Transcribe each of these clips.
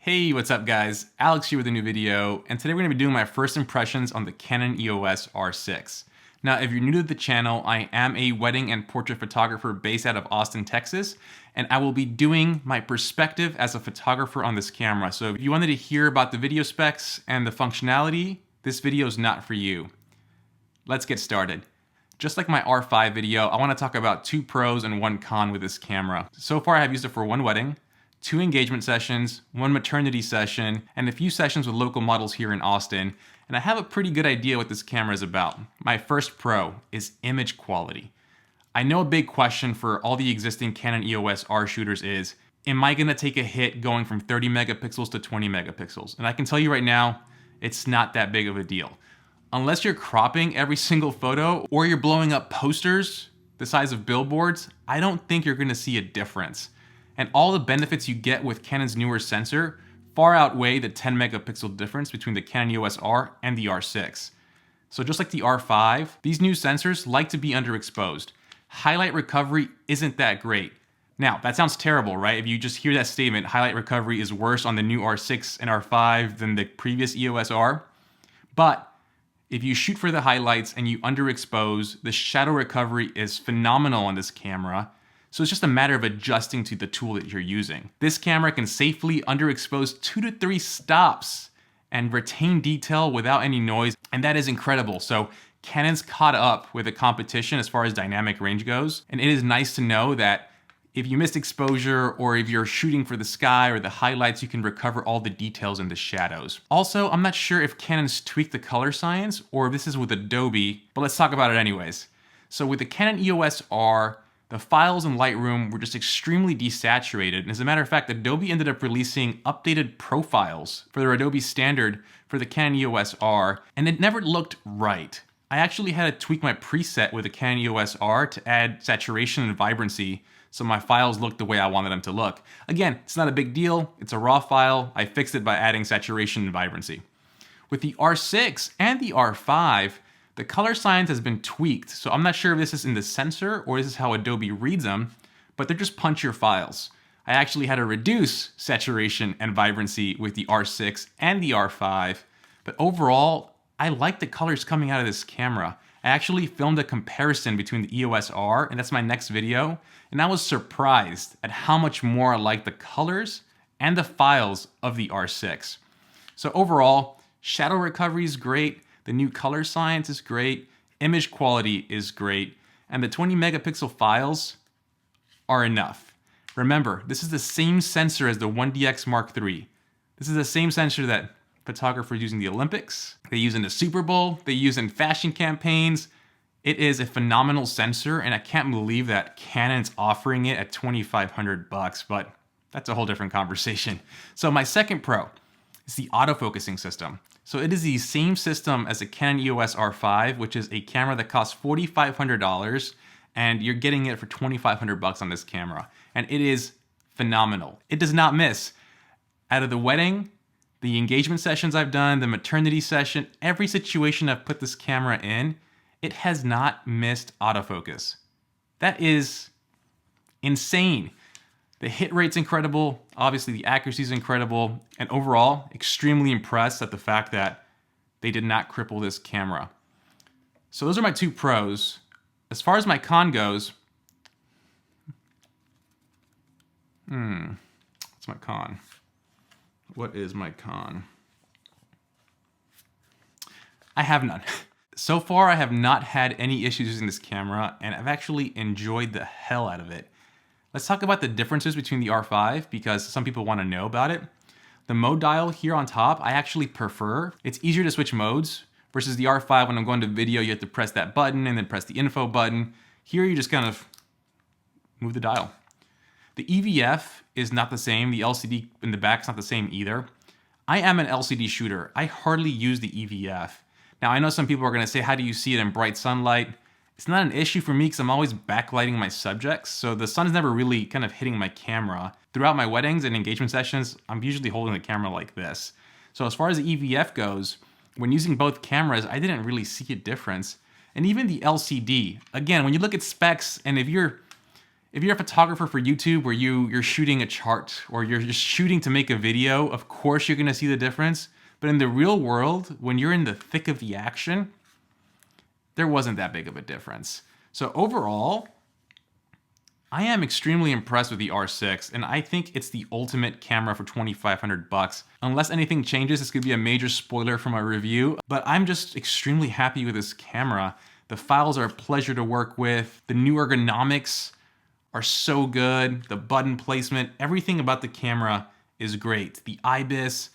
Hey, what's up guys? Alex here with a new video, and today we're going to be doing my first impressions on the Canon EOS R6. Now, if you're new to the channel, I am a wedding and portrait photographer based out of Austin, Texas, and I will be doing my perspective as a photographer on this camera. So if you wanted to hear about the video specs and the functionality, this video is not for you. Let's get started. Just like my R5 video, I want to talk about 2 pros and 1 con with this camera. So far I have used it for 1 wedding, 2 engagement sessions, 1 maternity session, and a few sessions with local models here in Austin, and I have a pretty good idea what this camera is about. My first pro is image quality. I know a big question for all the existing Canon EOS R shooters is, am I gonna take a hit going from 30 megapixels to 20 megapixels? And I can tell you right now, it's not that big of a deal. Unless you're cropping every single photo or you're blowing up posters the size of billboards, I don't think you're gonna see a difference. And all the benefits you get with Canon's newer sensor far outweigh the 10 megapixel difference between the Canon EOS R and the R6. So just like the R5, these new sensors like to be underexposed. Highlight recovery isn't that great. Now, that sounds terrible, right? If you just hear that statement, highlight recovery is worse on the new R6 and R5 than the previous EOS R. But if you shoot for the highlights and you underexpose, the shadow recovery is phenomenal on this camera. So it's just a matter of adjusting to the tool that you're using. This camera can safely underexpose 2 to 3 stops and retain detail without any noise, and that is incredible. So Canon's caught up with the competition as far as dynamic range goes, and it is nice to know that if you missed exposure or if you're shooting for the sky or the highlights, you can recover all the details in the shadows. Also, I'm not sure if Canon's tweaked the color science or if this is with Adobe, but let's talk about it anyways. So with the Canon EOS R, the files in Lightroom were just extremely desaturated. And as a matter of fact, Adobe ended up releasing updated profiles for their Adobe standard for the Canon EOS R, and it never looked right. I actually had to tweak my preset with the Canon EOS R to add saturation and vibrancy so my files looked the way I wanted them to look. Again, it's not a big deal. It's a raw file. I fixed it by adding saturation and vibrancy. With the R6 and the R5, the color science has been tweaked, so I'm not sure if this is in the sensor or this is how Adobe reads them, but they're just punchier files. I actually had to reduce saturation and vibrancy with the R6 and the R5, but overall, I like the colors coming out of this camera. I actually filmed a comparison between the EOS R, and that's my next video, and I was surprised at how much more I like the colors and the files of the R6. So overall, shadow recovery is great, the new color science is great, image quality is great, and the 20 megapixel files are enough. Remember, this is the same sensor as the 1DX Mark III. This is the same sensor that photographers use in the Olympics, they use in the Super Bowl, they use in fashion campaigns. It is a phenomenal sensor, and I can't believe that Canon's offering it at $2,500, but that's a whole different conversation. So my second pro is the autofocusing system. So it is the same system as the Canon EOS R5, which is a camera that costs $4,500, and you're getting it for $2,500 on this camera. And it is phenomenal. It does not miss. Out of the wedding, the engagement sessions I've done, the maternity session, every situation I've put this camera in, it has not missed autofocus. That is insane. The hit rate's incredible, obviously the accuracy is incredible, and overall, extremely impressed at the fact that they did not cripple this camera. So those are my 2 pros. As far as my con goes, what's my con? What is my con? I have none. So far, I have not had any issues using this camera, and I've actually enjoyed the hell out of it. Let's talk about the differences between the R5 because some people want to know about it. The mode dial here on top, I actually prefer. It's easier to switch modes versus the R5 when I'm going to video, you have to press that button and then press the info button. Here you just kind of move the dial. The EVF is not the same. The LCD in the back is not the same either. I am an LCD shooter. I hardly use the EVF. Now I know some people are going to say, how do you see it in bright sunlight? It's not an issue for me because I'm always backlighting my subjects, so the sun's never really kind of hitting my camera. Throughout my weddings and engagement sessions, I'm usually holding the camera like this. So as far as the EVF goes, when using both cameras, I didn't really see a difference. And even the LCD, again, when you look at specs, and if you're If you're a photographer for YouTube where you're shooting a chart or you're just shooting to make a video, of course you're gonna see the difference. But in the real world, when you're in the thick of the action, there wasn't that big of a difference. So overall, I am extremely impressed with the R6, and I think it's the ultimate camera for $2,500. Unless anything changes, this could be a major spoiler for my review, but I'm just extremely happy with this camera. The files are a pleasure to work with. The new ergonomics are so good. The button placement, everything about the camera is great. The IBIS,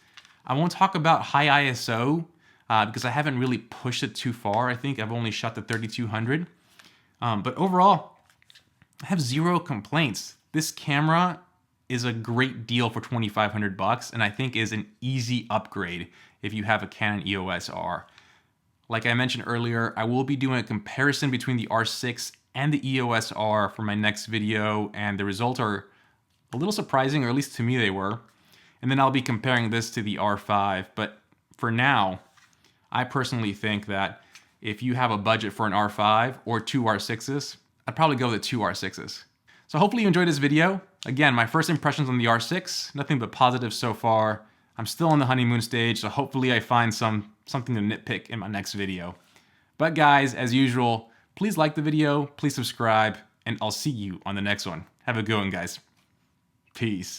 I won't talk about high ISO because I haven't really pushed it too far. I think I've only shot the 3200. But overall, I have zero complaints. This camera is a great deal for $2,500 and I think is an easy upgrade if you have a Canon EOS R. Like I mentioned earlier, I will be doing a comparison between the R6 and the EOS R for my next video, and the results are a little surprising, or at least to me they were. And then I'll be comparing this to the R5, but for now, I personally think that if you have a budget for an R5 or two R6s, I'd probably go with the two R6s. So hopefully you enjoyed this video. Again, my first impressions on the R6, nothing but positive so far. I'm still on the honeymoon stage, so hopefully I find something to nitpick in my next video. But guys, as usual, please like the video, please subscribe, and I'll see you on the next one. Have a good one, guys. Peace.